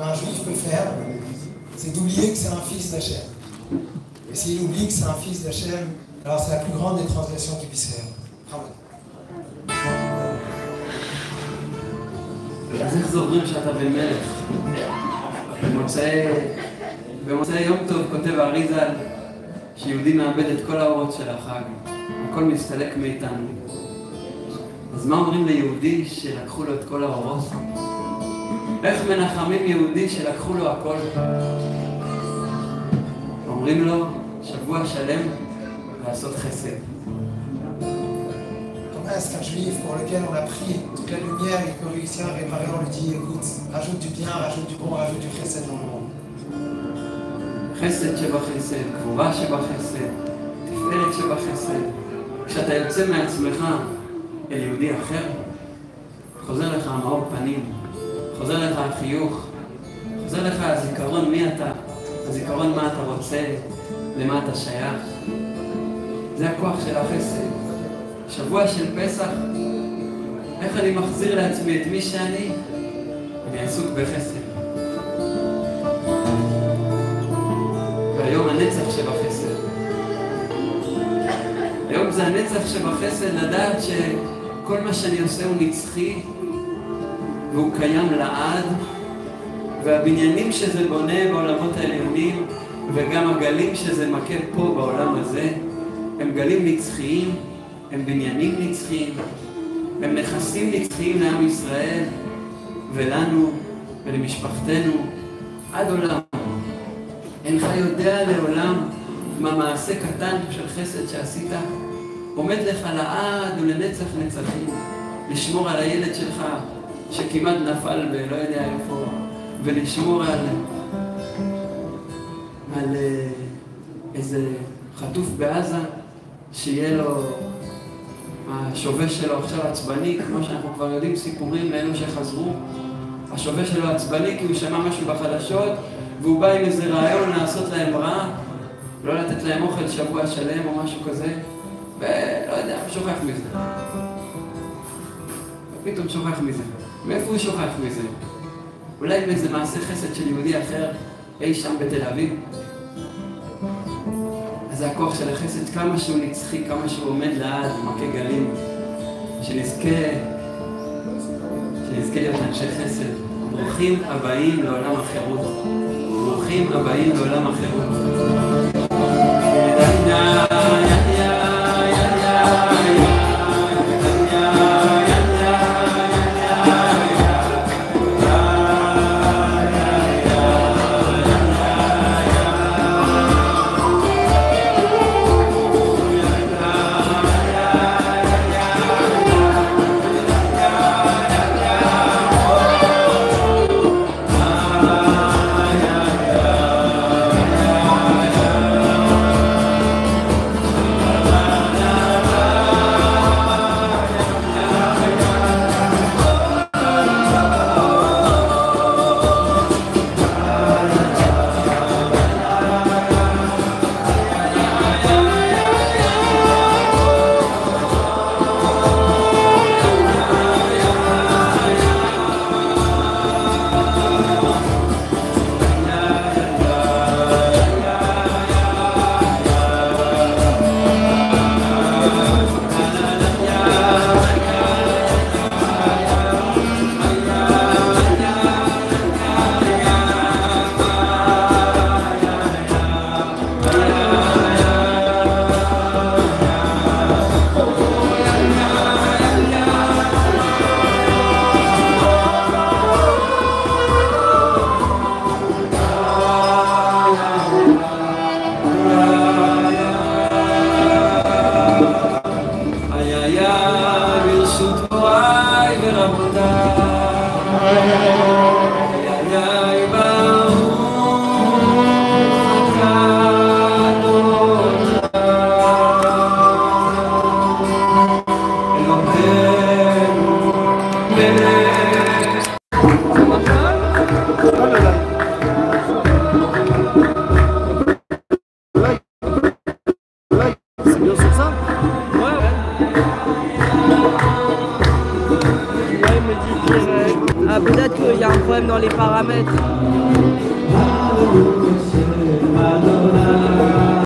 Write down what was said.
qu'un juif peut faire, c'est d'oublier que c'est un fils d'Hachem. Et s'il oublie que c'est un fils d'Hachem, alors c'est la plus grande des transgressions qu'il puisse faire. Bravo. אז איך זוכרים שאתה בן מלך? במוצאי יום טוב כותב האריז"ל שיהודי מאבד את כל האורות של החג, הכל מסתלק מאיתנו. אז מה אומרים ליהודי שלקחו לו את כל האורות? איך מנחמים יהודי שלקחו לו הכל? אומרים לו שבוע שלם לעשות חסד. Comment est-ce qu'un juif pour lequel on a pris toute la lumière et qu'on réussit à réparer, on lui dit écoute, rajoute du bien, rajoute du bon, rajoute du chesed dans le monde. חסד שבחסד, גבורה שבחסד, תפארת שבחסד. כשאתה יוצא מעצמך אל יהודי אחר, חוזר לך המאור פנים, חוזר לך החיוך, חוזר לך הזיכרון מי אתה, הזיכרון מה אתה רוצה, למה אתה שייך. זה הכוח של החסד. שבוע של פסח, איך אני מחזיר לעצמי את מי שאני? אני עסוק בחסד. והיום הנצח שבחסד. היום זה הנצח שבחסד, לדעת שכל מה שאני עושה הוא נצחי והוא קיים לעד, והבניינים שזה בונה בעולמות העליונים וגם הגלים שזה מכה פה בעולם הזה הם גלים נצחיים, הם בניינים נצחיים, הם נכסים נצחיים לעם ישראל ולנו ולמשפחתנו עד עולם. אינך יודע לעולם מה מעשה קטן של חסד שעשית עומד לך לעד ולנצח נצחים, לשמור על הילד שלך שכמעט נפל בלא יודע איפה, ולשמור על איזה חטוף בעזה שיהיה לו השווה שלו עכשיו עצבני, כמו שאנחנו כבר יודעים סיפורים לאלו שחזרו. השווה שלו עצבני כי הוא שמע משהו בחדשות והוא בא עם איזה רעיון לעשות להם רע, לא לתת להם אוכל שבוע שלם או משהו כזה, ולא יודע, הוא שוכח מזה. פתאום שוכח מזה. מאיפה הוא שוכח מזה? אולי באיזה מעשה חסד של יהודי אחר אי שם בתל אביב? אז זה הכוח של החסד, כמה שהוא נצחי, כמה שהוא עומד לעד, מכה גלים, שנזכה להיות אנשי חסד. ברוכים הבאים לעולם החירות. ברוכים הבאים לעולם החירות. Amen.